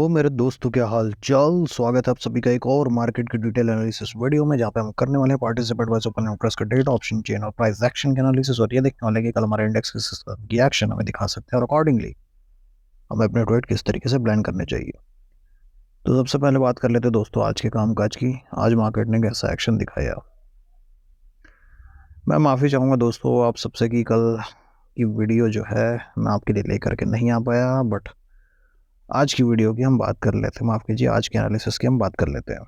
Hello मेरे दोस्तों, क्या हाल चाल। स्वागत है आप सभी का एक और मार्केट की डिटेल एनालिसिस वीडियो में, जहाँ पे हम करने वाले हैं पार्टिसिपेट वाइज ओपन इंटरेस्ट का डेटा, ऑप्शन चेन और प्राइस एक्शन के एनालिसिस। और ये देखने वाले हैं कि कल हमारे इंडेक्स की एक्शन हमें दिखा सकते हैं और अकॉर्डिंगली हमें अपने ट्रेड किस तरीके से प्लान करने चाहिए। तो सबसे पहले बात कर लेते हैं दोस्तों आज के कामकाज की। आज मार्केट ने कैसा एक्शन दिखाया। मैं माफ़ी चाहूँगा दोस्तों आप सबसे कि कल की वीडियो जो है मैं आपके लिए लेकर के नहीं आ पाया, बट आज की वीडियो की हम बात कर लेते हैं। माफ़ कीजिए, आज के एनालिसिस की हम बात कर लेते हैं।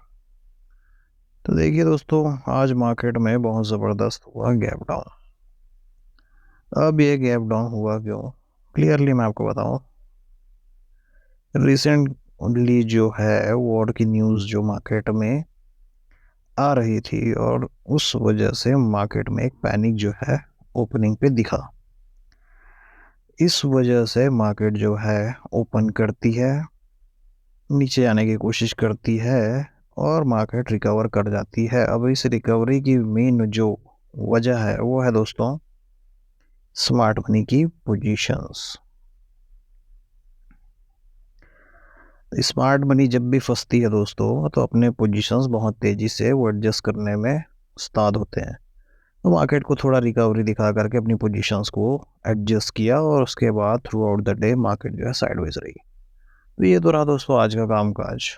तो देखिए दोस्तों, आज मार्केट में बहुत ज़बरदस्त हुआ गैप डाउन। अब ये गैप डाउन हुआ क्यों, क्लियरली मैं आपको बताऊं। रिसेंटली जो है वॉर की न्यूज़ जो मार्केट में आ रही थी, और उस वजह से मार्केट में एक पैनिक जो है ओपनिंग पे दिखा। इस वजह से मार्केट जो है ओपन करती है, नीचे आने की कोशिश करती है और मार्केट रिकवर कर जाती है। अब इस रिकवरी की मेन जो वजह है वो है दोस्तों स्मार्ट मनी की पोजीशंस। स्मार्ट मनी जब भी फंसती है दोस्तों, तो अपने पोजीशंस बहुत तेज़ी से वो एडजस्ट करने में उस्ताद होते हैं। तो मार्केट को थोड़ा रिकवरी दिखा करके अपनी पोजीशंस को एडजस्ट किया, और उसके बाद through out the day market जो है साइडवेज रही। तो ये तो रहा दोस्तों आज का कामकाज।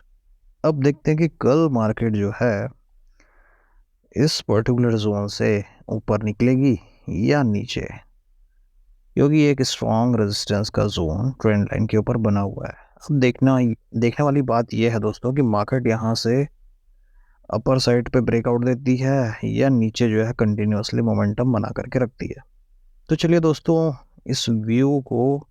अब देखते हैं कि कल मार्केट जो है इस पर्टिकुलर जोन से ऊपर निकलेगी या नीचे, क्योंकि एक स्ट्रॉन्ग रेजिस्टेंस का जोन ट्रेंड लाइन के ऊपर बना हुआ है। अब देखने वाली बात यह है दोस्तों कि मार्केट यहाँ से अपर साइड पे ब्रेकआउट देती है या नीचे जो है कंटिन्यूसली मोमेंटम बना करके रखती है। तो चलिए दोस्तों, इस व्यू को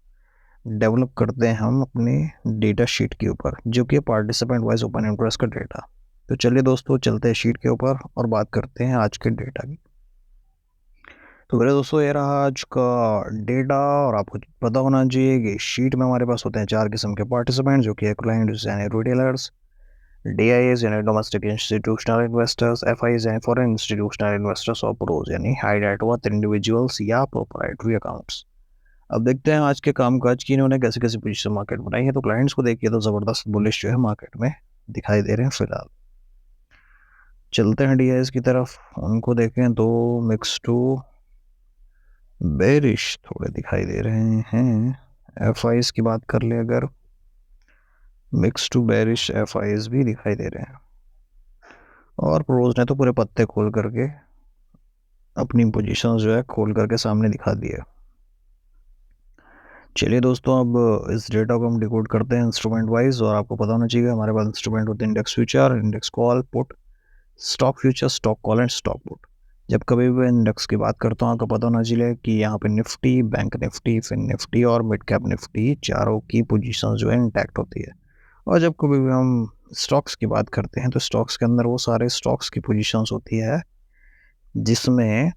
डेवलप करते हैं हम अपने डेटा शीट के ऊपर, जो कि पार्टिसिपेंट वाइज ओपन इंटरेस्ट का डेटा। तो चलिए दोस्तों, चलते हैं शीट के ऊपर और बात करते हैं आज के डेटा की। तो मेरे दोस्तों, ये रहा आज का डेटा। और आपको पता होना चाहिए कि शीट में हमारे पास होते हैं चार किस्म के पार्टिसिपेंट, जो कि क्लाइंट्स यानी रिटेलर्स, डीआईएस यानी डोमेस्टिक इंस्टीट्यूशनल इन्वेस्टर्स, एफआईज यानी फॉरेन इंस्टीट्यूशनल इन्वेस्टर्स, और प्रोज यानी हाई नेट वर्थ इंडिविजुअल्स या प्रोप्राइटरी अकाउंट्स। अब देखते हैं आज के कामकाज की इन्होंने कैसे कैसे पोजीशन मार्केट बनाई है। तो क्लाइंट्स को देखिए तो ज़बरदस्त बुलिश जो है मार्केट में दिखाई दे रहे हैं फिलहाल। चलते हैं डीआईएस की तरफ, उनको देखें तो मिक्स टू बेरिश थोड़े दिखाई दे रहे हैं। एफआईज की बात कर ले अगर, मिक्स टू बेरिश एफआईज भी दिखाई दे रहे हैं। और प्रोज ने तो पूरे पत्ते खोल करके अपनी पोजीशन जो है खोल करके सामने दिखा दिए। चलिए दोस्तों, अब इस डेटा को हम डिकोड करते हैं इंस्ट्रूमेंट वाइज। और आपको पता होना चाहिए हमारे पास इंस्ट्रूमेंट होते हैं index future, index call put, stock future, stock call and stock put. जब कभी भी इंडेक्स की बात करता हूँ, आपको पता होना चाहिए कि यहाँ पे Nifty, bank Nifty, fin Nifty और मिड कैप निफ्टी चारों की पोजीशन जो है इंटैक्ट होती है। और जब कभी भी हम स्टॉक्स की बात करते हैं, तो स्टॉक्स के अंदर वो सारे स्टॉक्स की पोजीशंस होती है जिसमें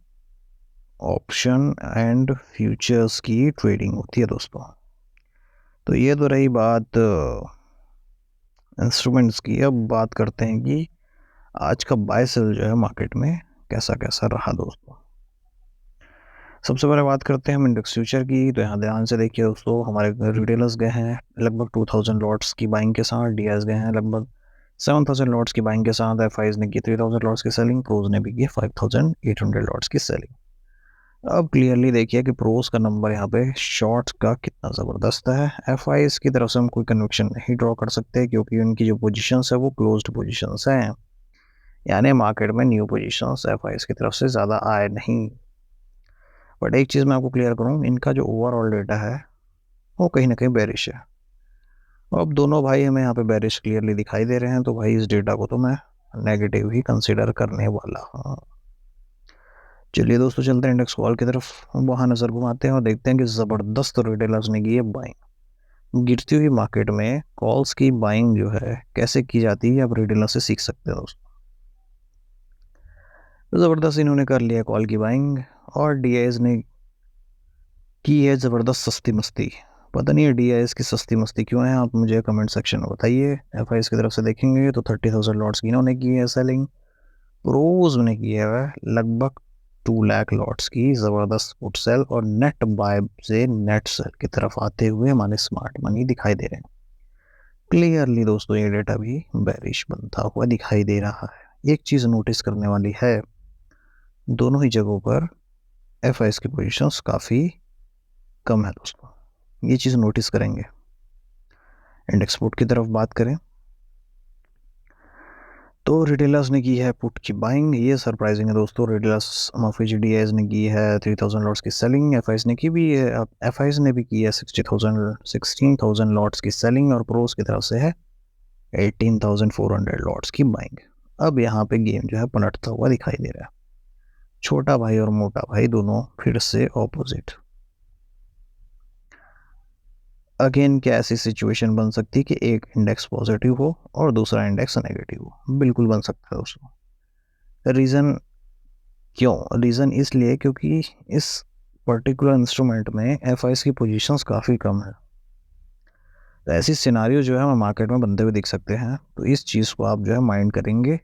ऑप्शन एंड फ्यूचर्स की ट्रेडिंग होती है दोस्तों। तो ये तो रही बात इंस्ट्रूमेंट्स की। अब बात करते हैं कि आज का बाय सेल जो है मार्केट में कैसा कैसा रहा दोस्तों। सबसे पहले बात करते हैं हम इंडेक्स फ्यूचर की। तो यहाँ ध्यान से देखिए दोस्तों, हमारे रिटेलर्स गए हैं लगभग 2000 लॉट्स की बाइंग के साथ, डीआईएस गए हैं लगभग 7000 लॉट्स की बाइंग के साथ, एफआईज ने की 3000 लॉट्स की सेलिंग, प्रोज ने भी की 5800 लॉट्स की सेलिंग। अब क्लियरली देखिए कि प्रोज का नंबर यहाँ पे शॉर्ट्स का कितना ज़बरदस्त है। एफआईज की तरफ से हम कोई कन्विक्शन नहीं ड्रॉ कर सकते, क्योंकि उनकी जो पोजीशंस है वो क्लोज्ड पोजीशंस हैं, यानी मार्केट में न्यू पोजीशंस एफआईज की तरफ से ज़्यादा आए नहीं। बट एक चीज़ मैं आपको क्लियर करूँ, इनका जो ओवरऑल डेटा है वो कहीं ना कहीं बेरिश है। अब दोनों भाई हमें यहाँ पे बेरिश क्लियरली दिखाई दे रहे हैं, तो भाई इस डेटा को तो मैं नेगेटिव ही कंसिडर करने वाला हूँ। चलिए दोस्तों, चलते हैं इंडेक्स कॉल की तरफ, वहाँ नज़र घुमाते हैं और देखते हैं कि ज़बरदस्त रिटेलर्स ने की है बाइंग। गिरती हुई मार्केट में कॉल्स की बाइंग जो है कैसे की जाती है, आप रिटेलर से सीख सकते हो दोस्तों। तो ज़बरदस्त इन्होंने कर लिया कॉल की बाइंग, और डीआईएस ने की है ज़बरदस्त सस्ती मस्ती। पता नहीं है डीआईएस की सस्ती मस्ती क्यों है, आप मुझे कमेंट सेक्शन में बताइए। एफआईएस की तरफ से देखेंगे तो 30,000 लॉट्स की इन्होंने की है सेलिंग, प्रोज ने की है लगभग 2 लाख लॉट्स की ज़बरदस्त पुट सेल, और नेट बाय से नेट सेल की तरफ आते हुए हमारे स्मार्ट मनी दिखाई दे रहे हैं। क्लियरली दोस्तों ये डेटा भी बेरिश बनता हुआ दिखाई दे रहा है। एक चीज़ नोटिस करने वाली है, दोनों ही जगहों पर एफ की पोजीशंस काफ़ी कम है दोस्तों, ये चीज़ नोटिस करेंगे। इंडेक्स पुट की तरफ बात करें तो रिटेलर्स ने की है पुट की बाइंग, ये सरप्राइजिंग है दोस्तों। रिटेलर्स MACD ने की है 3000 लॉट्स की सेलिंग, एफ ने की भी है, एफ ने भी की है 16,000 लॉट्स की सेलिंग और प्रोस की तरफ से है 18,400 लॉट्स की बाइंग। अब यहाँ पे गेम जो है पलटता हुआ दिखाई दे रहा है, छोटा भाई और मोटा भाई दोनों फिर से ऑपोजिट। अगेन क्या ऐसी सिचुएशन बन सकती है कि एक इंडेक्स पॉजिटिव हो और दूसरा इंडेक्स नेगेटिव हो? बिल्कुल बन सकता है दोस्तों। रीज़न क्यों? रीज़न इसलिए क्योंकि इस पर्टिकुलर इंस्ट्रूमेंट में एफ की पोजीशंस काफ़ी कम है। तो ऐसी सिनारियो जो है हमें मार्केट में बनते हुए दिख सकते हैं, तो इस चीज़ को आप जो है माइंड करेंगे।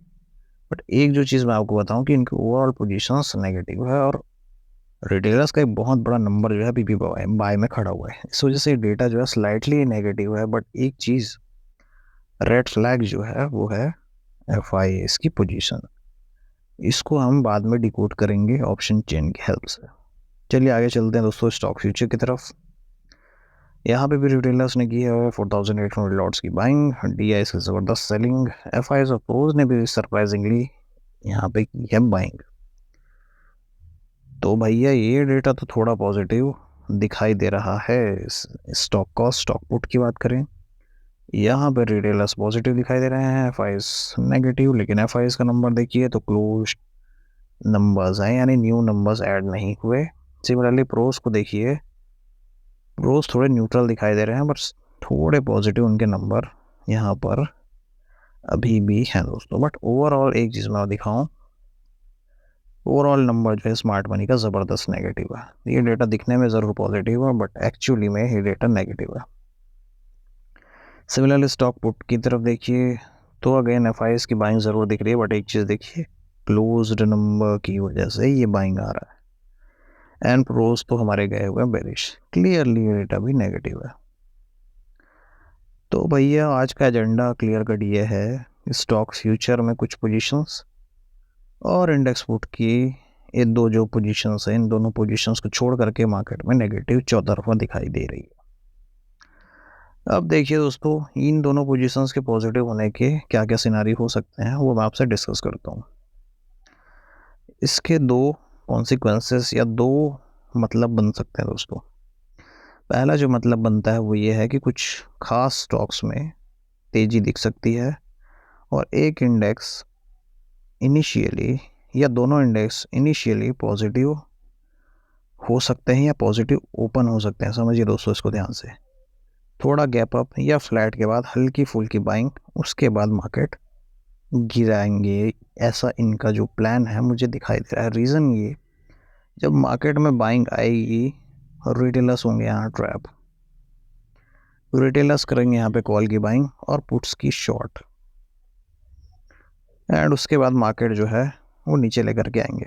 बट एक जो चीज़ मैं आपको बताऊं कि इनकी ओवरऑल पोजीशंस नेगेटिव है और रिटेलर्स का एक बहुत बड़ा नंबर जो है अभी भी बाय में खड़ा हुआ है। इस वजह से डेटा जो है स्लाइटली नेगेटिव है। बट एक चीज़ रेड फ्लैग जो है वो है एफ की पोजीशन। इसको हम बाद में डिकोड करेंगे ऑप्शन चेन की हेल्प से। चलिए आगे चलते हैं दोस्तों स्टॉक फ्यूचर की तरफ। यहाँ पे भी रिटेलर्स ने की है 4,800 लॉट्स की बाइंग, DI से ज़बरदस्त सेलिंग, एफ और प्रोज ने भी सरप्राइजिंगली यहाँ पे की है बाइंग। तो भैया ये डेटा तो थोड़ा पॉजिटिव दिखाई दे रहा है। स्टॉक कॉस्ट स्टॉक पुट की बात करें, यहाँ पे रिटेलर्स पॉजिटिव दिखाई दे रहे हैं, एफ नेगेटिव। लेकिन एफ का नंबर देखिए तो क्लोज नंबर्स हैं, यानी न्यू नंबर्स ऐड नहीं हुए। सिमिलरली प्रोस को देखिए, प्रोस थोड़े न्यूट्रल दिखाई दे रहे हैं, बट थोड़े पॉजिटिव उनके नंबर यहाँ पर अभी भी हैं दोस्तों। बट ओवरऑल एक चीज़ मैं दिखाऊं, ओवरऑल नंबर जो है स्मार्ट मनी का ज़बरदस्त नेगेटिव है। ये डेटा दिखने में ज़रूर पॉजिटिव है बट एक्चुअली में ये डेटा नेगेटिव है। सिमिलरली स्टॉक पुट की तरफ देखिए तो अगेन एफ की बाइंग ज़रूर दिख रही है, बट एक चीज़ देखिए क्लोज्ड नंबर की वजह से ये बाइंग आ रहा है एंड प्रोज तो हमारे गए हुए बेरिश। क्लियरली ये डेटा भी नेगेटिव है। तो भैया आज का एजेंडा क्लियर कट ये है, स्टॉक फ्यूचर में कुछ पोजीशंस और इंडेक्स पुट की ये दो जो पोजीशंस हैं, इन दोनों पोजीशंस को छोड़ करके मार्केट में नेगेटिव चौतरफा दिखाई दे रही है। अब देखिए दोस्तों, इन दोनों पोजीशंस के पॉजिटिव होने के क्या क्या सिनारी हो सकते हैं वो मैं आपसे डिस्कस करता हूँ। इसके दो कॉन्सिक्वेंसेस या दो मतलब बन सकते हैं दोस्तों। पहला जो मतलब बनता है वो ये है कि कुछ खास स्टॉक्स में तेज़ी दिख सकती है और एक इंडेक्स इनिशियली या दोनों इंडेक्स इनिशियली पॉजिटिव हो सकते हैं या पॉजिटिव ओपन हो सकते हैं। समझिए दोस्तों इसको ध्यान से, थोड़ा गैप अप या फ्लैट के बाद हल्की फुल्की बाइंग, उसके बाद मार्केट गिराएंगे, ऐसा इनका जो प्लान है मुझे दिखाई दे रहा है। रीज़न ये, जब मार्केट में बाइंग आएगी और रिटेलर्स होंगे यहाँ ट्रैप, रिटेलर्स करेंगे यहाँ पे कॉल की बाइंग और पुट्स की शॉर्ट एंड उसके बाद मार्केट जो है वो नीचे लेकर के आएंगे।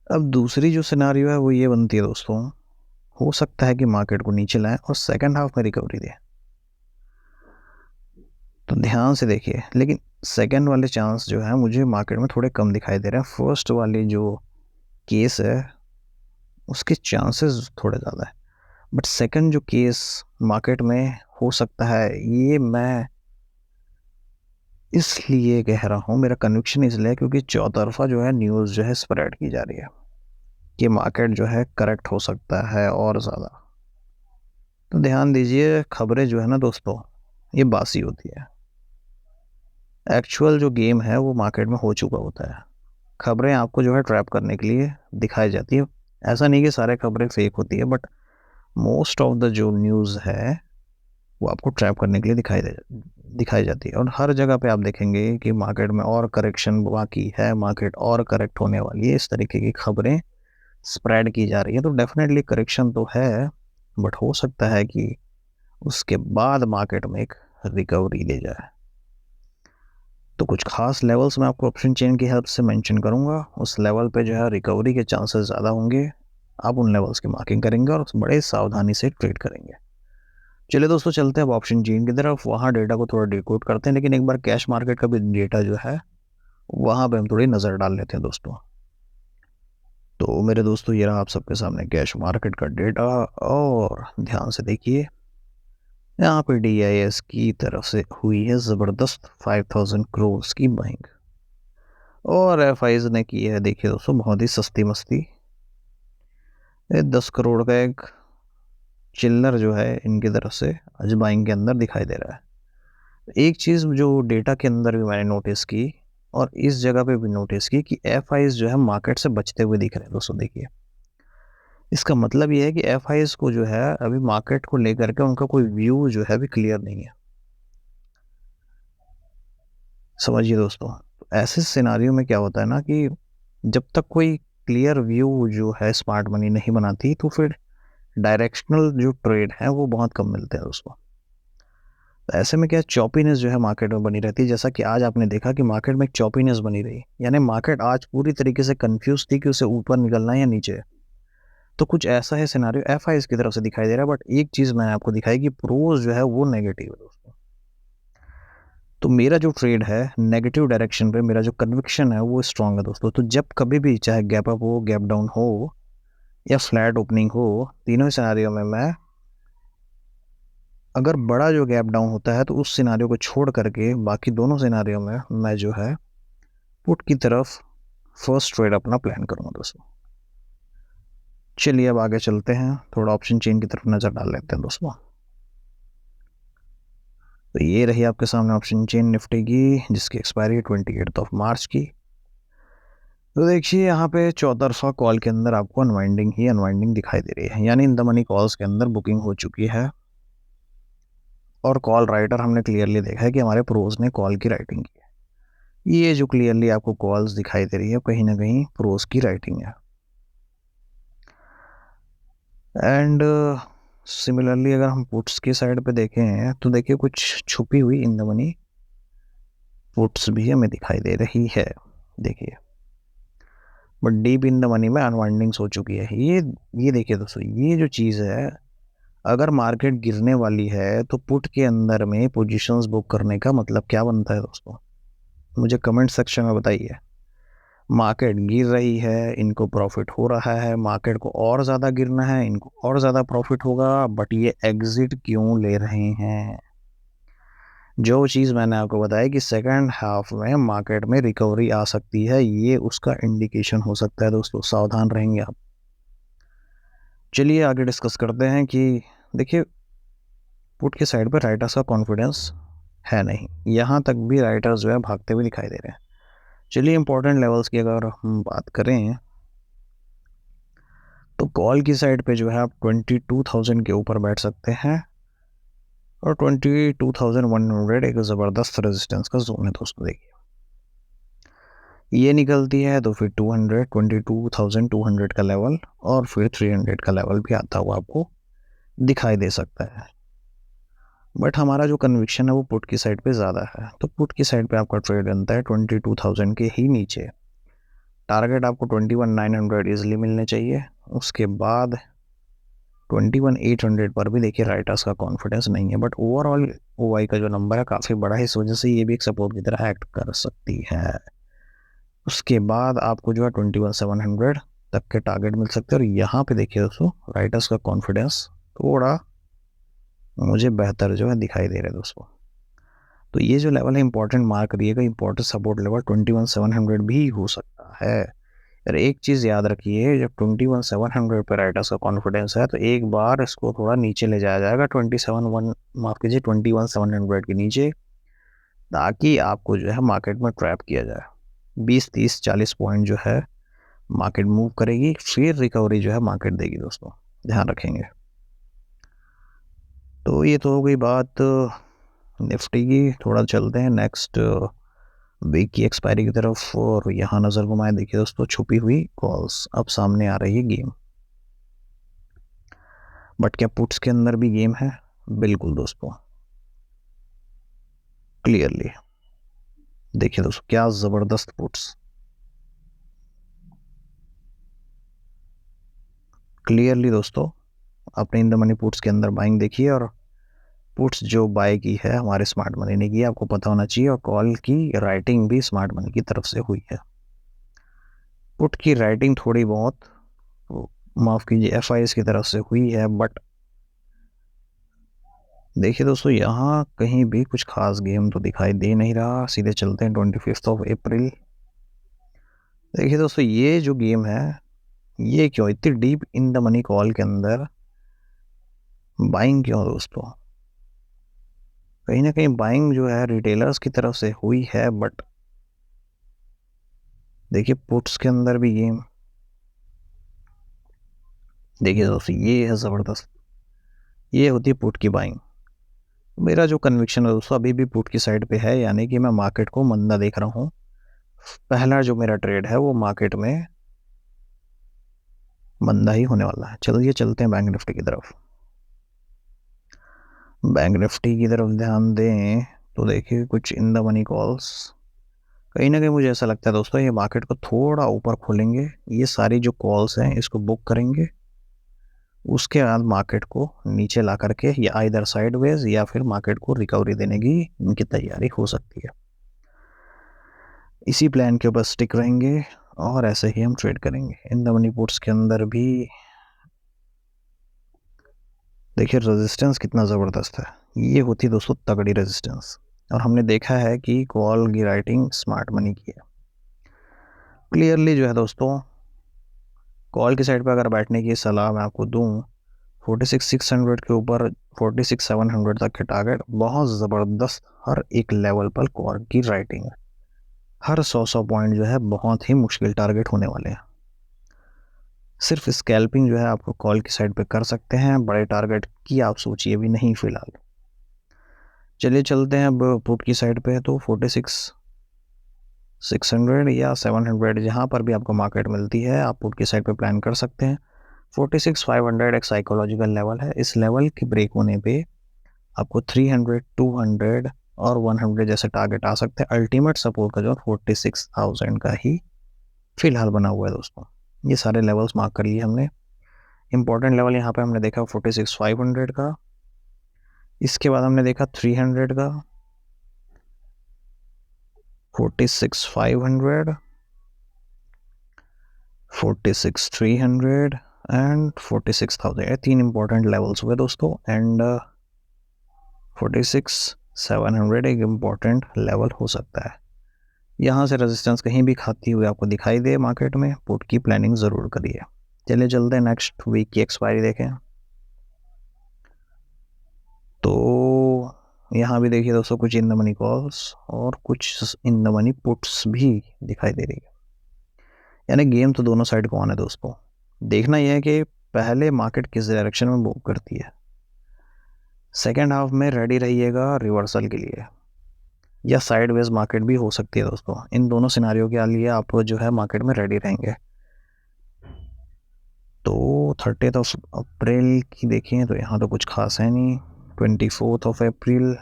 अब दूसरी जो सिनारियो है वो ये बनती है दोस्तों, हो सकता है कि मार्केट को नीचे लाएं और सेकंड हाफ में रिकवरी दें। तो ध्यान से देखिए, लेकिन सेकंड वाले चांस जो है मुझे मार्केट में थोड़े कम दिखाई दे रहे हैं। फर्स्ट वाली जो केस है उसके चांसेस थोड़े ज़्यादा है, बट सेकंड जो केस मार्केट में हो सकता है, ये मैं इसलिए कह रहा हूँ, मेरा कन्विक्शन इसलिए क्योंकि चौतरफा जो है न्यूज़ जो है स्प्रेड की जा रही है कि मार्केट जो है करेक्ट हो सकता है और ज़्यादा। तो ध्यान दीजिए, खबरें जो है ना दोस्तों ये बासी होती है, एक्चुअल जो गेम है वो मार्केट में हो चुका होता है। खबरें आपको जो है ट्रैप करने के लिए दिखाई जाती है। ऐसा नहीं कि सारे खबरें फेक होती है, बट मोस्ट ऑफ द जो न्यूज़ है वो आपको ट्रैप करने के लिए दिखाई जाती है। और हर जगह पे आप देखेंगे कि मार्केट में और करेक्शन बाकी है, मार्केट और करेक्ट होने वाली है, इस तरीके की खबरें स्प्रेड की जा रही है। तो डेफिनेटली करेक्शन तो है, बट हो सकता है कि उसके बाद मार्केट में एक रिकवरी ले जाए। तो कुछ खास लेवल्स मैं आपको ऑप्शन चेन की हेल्प से मेंशन करूंगा, उस लेवल पे जो है रिकवरी के चांसेस ज़्यादा होंगे। आप उन लेवल्स की मार्किंग करेंगे और बड़े सावधानी से ट्रेड करेंगे। चलिए दोस्तों, चलते हैं अब ऑप्शन चेन की तरफ। वहाँ डेटा को थोड़ा डिकोड करते हैं, लेकिन एक बार कैश मार्केट का भी डेटा जो है वहाँ पे हम थोड़ी नज़र डाल लेते हैं दोस्तों। तो मेरे दोस्तों, ये रहा आप सबके सामने कैश मार्केट का डेटा। और ध्यान से देखिए, यहाँ पे DIS की तरफ से हुई है ज़बरदस्त 5000 करोड़ की बाइंग। और FIs ने की है, देखिए दोस्तों, बहुत ही सस्ती मस्ती। ये 10 करोड़ का एक चिल्लर जो है इनकी तरफ से आज बाइंग के अंदर दिखाई दे रहा है। एक चीज़ जो डेटा के अंदर भी मैंने नोटिस की और इस जगह पे भी नोटिस की कि FIs जो है मार्केट से बचते हुए दिख रहे हैं दोस्तों। देखिए, इसका मतलब ये है कि FIs को जो है अभी मार्केट को लेकर के उनका कोई व्यू जो है अभी क्लियर नहीं है। समझिए दोस्तों, तो ऐसे सिनारियो में क्या होता है ना कि जब तक कोई क्लियर व्यू जो है स्मार्ट मनी नहीं बनाती, तो फिर डायरेक्शनल जो ट्रेड है वो बहुत कम मिलते हैं दोस्तों। तो ऐसे में क्या चॉपीनेस जो है मार्केट में बनी रहती है, जैसा कि आज आपने देखा कि मार्केट में एक चॉपीनेस बनी रही, यानी मार्केट आज पूरी तरीके से कंफ्यूज थी कि उसे ऊपर निकलना है या नीचे। तो कुछ ऐसा है सिनारियो FIs की तरफ से दिखाई दे रहा है। बट एक चीज़ मैंने आपको दिखाई कि प्रोज जो है वो नेगेटिव है दोस्तों। तो मेरा जो ट्रेड है नेगेटिव डायरेक्शन पे, मेरा जो कन्विक्शन है वो स्ट्रांग है दोस्तों। तो जब कभी भी चाहे गैप अप हो, गैप डाउन हो या फ्लैट ओपनिंग हो, तीनों सिनारियो में मैं, अगर बड़ा जो गैप डाउन होता है तो उस सिनारियो को छोड़ करके बाकी दोनों सिनारियो में मैं जो है पुट की तरफ फर्स्ट ट्रेड अपना प्लान करूँगा दोस्तों। चलिए अब आगे चलते हैं, थोड़ा ऑप्शन चेन की तरफ नज़र डाल लेते हैं दोस्तों। तो ये रही आपके सामने ऑप्शन चेन निफ्टी की, जिसकी एक्सपायरी 28 मार्च की। तो देखिए, यहाँ पे चौतरफा कॉल के अंदर आपको अनवाइंडिंग ही अनवाइंडिंग दिखाई दे रही है, यानी इन द मनी कॉल्स के अंदर बुकिंग हो चुकी है। और कॉल राइटर हमने क्लियरली देखा है कि हमारे प्रोज ने कॉल की राइटिंग की है। ये जो क्लियरली आपको कॉल्स दिखाई दे रही है कहीं ना कहीं प्रोज की राइटिंग है। एंड सिमिलरली अगर हम पुट्स की साइड पे देखें तो देखिए कुछ छुपी हुई इन द मनी पुट्स भी हमें दिखाई दे रही है। देखिए, but deep in the money में अनवाइंडिंग्स हो चुकी है। ये देखिए दोस्तों, ये जो चीज़ है, अगर मार्केट गिरने वाली है तो पुट के अंदर में पोजीशंस बुक करने का मतलब क्या बनता है दोस्तों? मुझे कमेंट सेक्शन में बताइए। मार्केट गिर रही है, इनको प्रॉफिट हो रहा है, मार्केट को और ज़्यादा गिरना है, इनको और ज़्यादा प्रॉफिट होगा, बट ये एग्जिट क्यों ले रहे हैं? जो चीज़ मैंने आपको बताया कि सेकंड हाफ में मार्केट में रिकवरी आ सकती है, ये उसका इंडिकेशन हो सकता है दोस्तों। सावधान रहेंगे आप। चलिए आगे डिस्कस करते हैं कि देखिए, पुट के साइड पर राइटर्स का कॉन्फिडेंस है नहीं, यहाँ तक भी राइटर्स जो है भागते हुए दिखाई दे रहे हैं। चलिए इंपॉर्टेंट लेवल्स की अगर हम बात करें तो कॉल की साइड पे जो है आप 22,000 के ऊपर बैठ सकते हैं, और 22,100 एक ज़बरदस्त रेजिस्टेंस का जोन है दोस्तों। देखिए, ये निकलती है तो फिर 22,200 का लेवल और फिर 300 का लेवल भी आता हुआ आपको दिखाई दे सकता है। बट हमारा जो कन्विक्शन है वो पुट की साइड पे ज़्यादा है, तो पुट की साइड पे आपका ट्रेड बनता है 22,000 के ही नीचे। टारगेट आपको 21,900 ईजिली मिलने चाहिए। उसके बाद 21,800 पर भी देखिए राइटर्स का कॉन्फिडेंस नहीं है, बट ओवरऑल OI का जो नंबर है काफ़ी बड़ा है, इस वजह से ये भी एक सपोर्ट की तरह एक्ट कर सकती है। उसके बाद आपको जो है 21,700 तक के टारगेट मिल सकते हैं। और यहाँ पे देखिए दोस्तों, राइटर्स का कॉन्फिडेंस थोड़ा मुझे बेहतर जो है दिखाई दे रहा है दोस्तों। तो ये जो लेवल है इंपॉर्टेंट मार्क करिएगा, इंपॉर्टेंट सपोर्ट लेवल 21,700 भी हो सकता है। यार एक चीज़ याद रखिए, जब 21,700 पे राइटर्स का कॉन्फिडेंस है तो एक बार इसको थोड़ा नीचे ले जाया जाएगा, 27,1 माफ कीजिए 21,700 के नीचे, ताकि आपको जो है मार्केट में ट्रैप किया जाए। 20, 30, 40 पॉइंट जो है मार्केट मूव करेगी, फिर रिकवरी जो है मार्केट देगी दोस्तों, ध्यान रखेंगे। तो ये तो हो गई बात निफ्टी की। थोड़ा चलते हैं नेक्स्ट वीक की एक्सपायरी की तरफ, और यहाँ नज़र घुमाए देखिए दोस्तों, छुपी हुई कॉल्स अब सामने आ रही है गेम। बट क्या पुट्स के अंदर भी गेम है? बिल्कुल दोस्तों, क्लियरली देखिए दोस्तों, क्या ज़बरदस्त पुट्स। क्लियरली दोस्तों, आपने इन द मनी पुट्स के अंदर बाइंग देखी है, और पुट्स जो बाय की है हमारे स्मार्ट मनी ने की, आपको पता होना चाहिए, और कॉल की राइटिंग भी स्मार्ट मनी की तरफ से हुई है। पुट की राइटिंग थोड़ी बहुत, माफ़ कीजिए, एफ की तरफ से हुई है, बट देखिए दोस्तों, यहाँ कहीं भी कुछ खास गेम तो दिखाई दे नहीं रहा। सीधे चलते हैं 25 अप्रैल। देखिए दोस्तों, ये जो गेम है, ये क्यों इतनी deep in the money call के अंदर बाइंग क्यों दोस्तों? कहीं ना कहीं बाइंग जो है रिटेलर्स की तरफ से हुई है, बट देखिए पुट्स के अंदर भी गेम। देखिए दोस्तों, ये है ज़बरदस्त, ये होती है पुट की बाइंग। मेरा जो कन्विक्शन है दोस्तों अभी भी पुट की साइड पे है, यानी कि मैं मार्केट को मंदा देख रहा हूँ। पहला जो मेरा ट्रेड है वो मार्केट में मंदा ही होने वाला है। चलिए चलते हैं बैंक निफ्टी की तरफ। बैंक निफ्टी की तरफ ध्यान दें तो देखिए कुछ इन द मनी कॉल्स, कहीं ना कहीं मुझे ऐसा लगता है दोस्तों ये मार्केट को थोड़ा ऊपर खोलेंगे। ये सारी जो कॉल्स हैं इसको बुक करेंगे, उसके बाद मार्केट को नीचे ला करके या इधर साइडवेज या फिर मार्केट को रिकवरी देने की इनकी तैयारी हो सकती है। इसी प्लान के ऊपर स्टिक रहेंगे और ऐसे ही हम ट्रेड करेंगे। इन द मनी पुट्स के अंदर भी देखिए रेजिस्टेंस कितना ज़बरदस्त है। ये होती है दोस्तों तगड़ी रेजिस्टेंस, और हमने देखा है कि कॉल की राइटिंग स्मार्ट मनी की है। क्लियरली जो है दोस्तों, कॉल की साइड पे अगर बैठने की सलाह मैं आपको दूं, 46,600 के ऊपर 46,700 तक के टारगेट बहुत ज़बरदस्त हर एक लेवल पर कॉल की राइटिंग है। हर 100 पॉइंट जो है बहुत ही मुश्किल टारगेट होने वाले हैं। सिर्फ स्कैल्पिंग जो है आपको कॉल की साइड पे कर सकते हैं, बड़े टारगेट की आप सोचिए भी नहीं फिलहाल। चलिए चलते हैं अब पुट की साइड पे। तो 46,600 या 700 जहाँ पर भी आपको मार्केट मिलती है आप पुट की साइड पे प्लान कर सकते हैं। 46,500 एक साइकोलॉजिकल लेवल है। इस लेवल के ब्रेक होने पे आपको 300, 200 और 100 जैसे टारगेट आ सकते हैं। अल्टीमेट सपोर्ट का जो 46,000 का ही फिलहाल बना हुआ है दोस्तों। ये सारे लेवल्स मार्क कर लिए हमने। इंपॉर्टेंट लेवल यहाँ पे हमने देखा 46,500 का, इसके बाद हमने देखा 300 का, 46,500, 46,300 एंड 46,000। तीन इंपॉर्टेंट लेवल्स हुए दोस्तों। एंड 46,700 एक इम्पॉर्टेंट लेवल हो सकता है। यहाँ से रेजिस्टेंस कहीं भी खाती हुई आपको दिखाई दे मार्केट में, पुट की प्लानिंग ज़रूर करिए। चलिए चलते हैं नेक्स्ट वीक की एक्सपायरी देखें। तो यहाँ भी देखिए दोस्तों कुछ इन द मनी कॉल्स और कुछ इन द मनी पुट्स भी दिखाई दे रही है। यानी गेम तो दोनों साइड को ऑन है दोस्तों। देखना यह है कि पहले मार्केट किस डायरेक्शन में मूव करती है। सेकेंड हाफ में रेडी रहिएगा रिवर्सल के लिए, या साइडवेज मार्केट भी हो सकती है दोस्तों। इन दोनों सिनारियों के लिए आप जो है मार्केट में रेडी रहेंगे। तो 30 अप्रैल की देखें तो यहाँ तो कुछ खास है नहीं। 24 अप्रैल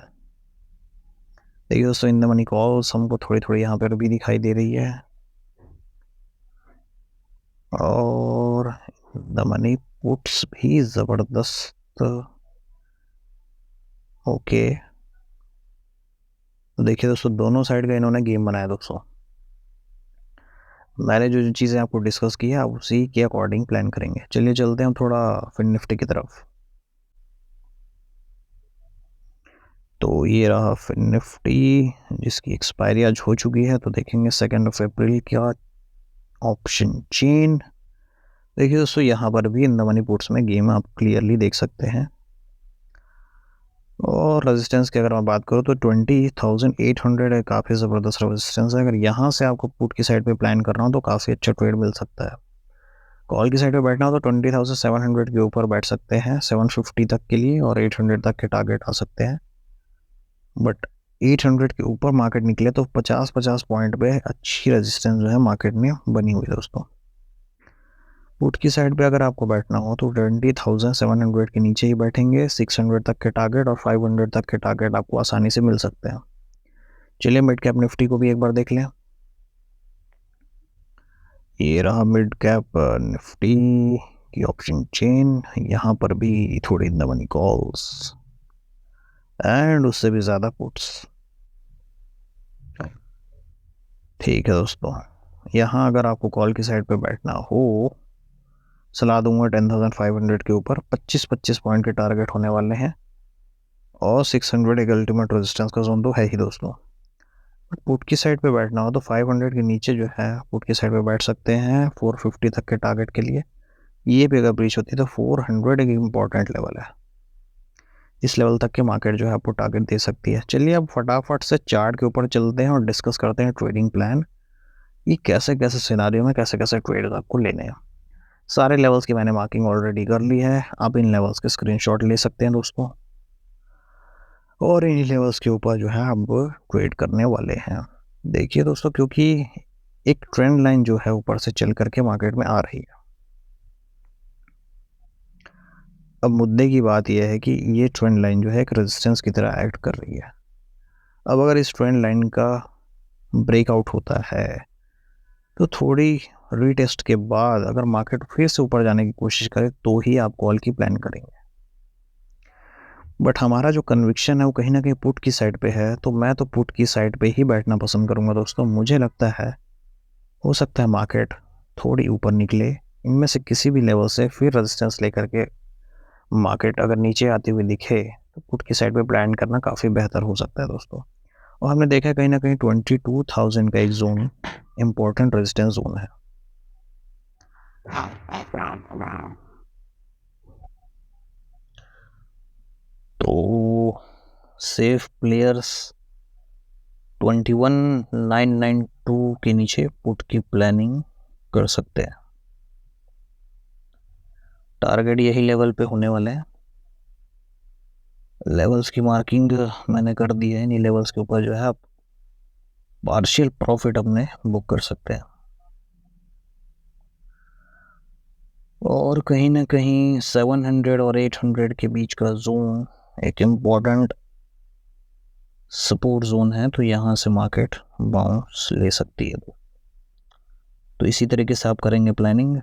देखिए दोस्तों, इन द मनी कॉल्स हमको थोड़ी थोड़ी यहाँ पर भी दिखाई दे रही है, और द मनी पुट्स भी ज़बरदस्त। ओके, तो देखिए दोस्तों दोनों साइड का इन्होंने गेम बनाया दोस्तों। मैंने जो जो चीज़ें आपको डिस्कस की है आप उसी के अकॉर्डिंग प्लान करेंगे। चलिए चलते हैं थोड़ा फिर निफ्टी की तरफ। तो ये रहा फिर निफ्टी, जिसकी एक्सपायरी आज हो चुकी है। तो देखेंगे 2 अप्रैल क्या ऑप्शन चेन। देखिए दोस्तों, यहाँ पर भी इन द मनी पुट्स में गेम आप क्लियरली देख सकते हैं। और रेजिस्टेंस की अगर मैं बात करूँ तो 20,800 है, काफ़ी ज़बरदस्त रेजिस्टेंस है। अगर यहाँ से आपको पुट की साइड पे प्लान कर रहा हूँ तो काफ़ी अच्छा ट्रेड मिल सकता है। कॉल की साइड पे बैठना हो तो 20,700 के ऊपर बैठ सकते हैं 750 तक के लिए, और 800 तक के टारगेट आ सकते हैं। बट 800 के ऊपर मार्केट निकले तो 50-50 पॉइंट पे अच्छी रेजिस्टेंस जो है मार्केट में बनी हुई है दोस्तों। पुट की साइड पे अगर आपको बैठना हो तो 20,700 के नीचे ही बैठेंगे। 600 तक के टारगेट और 500 तक के टारगेट आपको आसानी से मिल सकते हैं। चलिए मिड कैप निफ्टी को भी एक बार देख लें। ये रहा मिड कैप निफ्टी की ऑप्शन चेन। यहाँ पर भी थोड़ी in the money calls, and उससे भी ज़्यादा पुट्स। ठीक है दोस्तों, यहाँ अगर आपको कॉल की साइड पे बैठना हो, सलाह दूंगा 10,500 के ऊपर 25-25 पॉइंट के टारगेट होने वाले हैं, और 600 एक अल्टीमेट रेजिस्टेंस का जोन तो है ही दोस्तों। बट पुट की साइड पे बैठना हो तो 500 के नीचे जो है पुट की साइड पे बैठ सकते हैं 450 तक के टारगेट के लिए। ये भी अगर ब्रीच होती है तो 400 एक इम्पॉर्टेंट लेवल है, इस लेवल तक के मार्केट जो है आपको टारगेट दे सकती है। चलिए अब फटाफट से चार्ट के ऊपर चलते हैं और डिस्कस करते हैं ट्रेडिंग प्लान, ये कैसे कैसे सिनारियो में कैसे कैसे ट्रेड आपको लेने हैं। सारे लेवल्स की मैंने मार्किंग ऑलरेडी कर ली है, आप इन लेवल्स के स्क्रीनशॉट ले सकते हैं दोस्तों, और इन लेवल्स के ऊपर जो है अब ट्रेड करने वाले हैं। देखिए दोस्तों, क्योंकि एक ट्रेंड लाइन जो है ऊपर से चल करके मार्केट में आ रही है। अब मुद्दे की बात यह है कि ये ट्रेंड लाइन जो है एक रेजिस्टेंस की तरह एक्ट कर रही है। अब अगर इस ट्रेंड लाइन का ब्रेकआउट होता है तो थोड़ी रीटेस्ट के बाद अगर मार्केट फिर से ऊपर जाने की कोशिश करे तो ही आप कॉल की प्लान करेंगे। बट हमारा जो कन्विक्शन है वो कहीं ना कहीं पुट की साइड पे है, तो मैं तो पुट की साइड पे ही बैठना पसंद करूंगा दोस्तों। मुझे लगता है हो सकता है मार्केट थोड़ी ऊपर निकले, इनमें से किसी भी लेवल से फिर रेजिस्टेंस लेकर के मार्केट अगर नीचे आती हुई दिखे तो पुट की साइड पे प्लान करना काफ़ी बेहतर हो सकता है दोस्तों। और हमने देखा है कहीं ना कहीं 22,000 का एक जोन इम्पोर्टेंट रेजिस्टेंस जोन है। तो सेफ प्लेयर्स 21,992 के नीचे पुट की प्लानिंग कर सकते हैं। टारगेट यही लेवल पे होने वाले हैं। लेवल्स की मार्किंग मैंने कर दी है, इन्हीं लेवल्स के ऊपर जो है आप पार्शियल प्रॉफिट अपने बुक कर सकते हैं। और कहीं ना कहीं 700 और 800 के बीच का जोन एक इम्पॉर्टेंट सपोर्ट जोन है, तो यहाँ से मार्केट बाउंस ले सकती है। तो इसी तरीके से आप करेंगे प्लानिंग।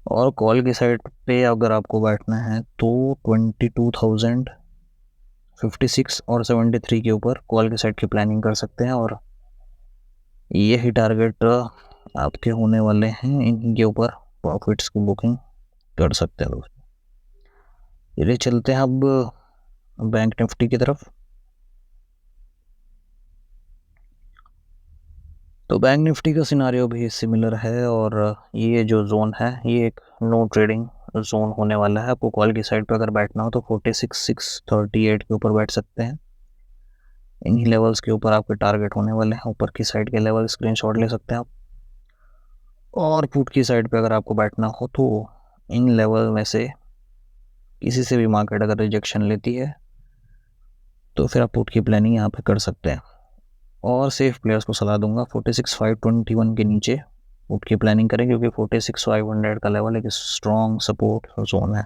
और कॉल की साइड पे अगर आपको बैठना है तो 22,056 और 73 के ऊपर कॉल की साइड की प्लानिंग कर सकते हैं, और यही टारगेट आपके होने वाले हैं, इनके ऊपर प्रॉफिट्स की बुकिंग कर सकते हैं दोस्तों। चलिए चलते हैं अब बैंक निफ्टी की तरफ। तो बैंक निफ्टी का सिनारियो भी सिमिलर है, और ये जो जोन है ये एक नो ट्रेडिंग जोन होने वाला है। आपको कॉल की साइड पे अगर बैठना हो तो 46,638 के ऊपर बैठ सकते हैं। इन्हीं लेवल्स के ऊपर आपके टारगेट होने वाले हैं। ऊपर की साइड के लेवल स्क्रीनशॉट ले सकते हैं आप। और पुट की साइड पे अगर आपको बैठना हो तो इन लेवल में से किसी से भी मार्केट अगर रिजेक्शन लेती है तो फिर आप पुट की प्लानिंग यहाँ पे कर सकते हैं। और सेफ प्लेयर्स को सलाह दूंगा 46,521 के नीचे पुट की प्लानिंग करें, क्योंकि 46,500 का लेवल एक स्ट्रॉन्ग सपोर्ट जोन है।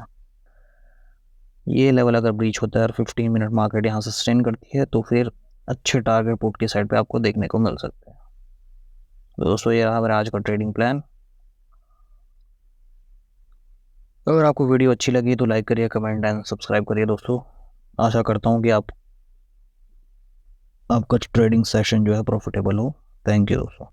ये लेवल अगर ब्रीच होता है और 15 मिनट मार्केट यहाँ सस्टेन करती है तो फिर अच्छे टारगेट पुट की साइड पे आपको देखने को मिल सकते हैं। तो दोस्तों ये रहा मेरा आज का ट्रेडिंग प्लान। अगर आपको वीडियो अच्छी लगी तो लाइक करिए, कमेंट एंड सब्सक्राइब करिए दोस्तों। आशा करता हूँ कि आपका ट्रेडिंग सेशन जो है प्रॉफिटेबल हो। थैंक यू दोस्तों।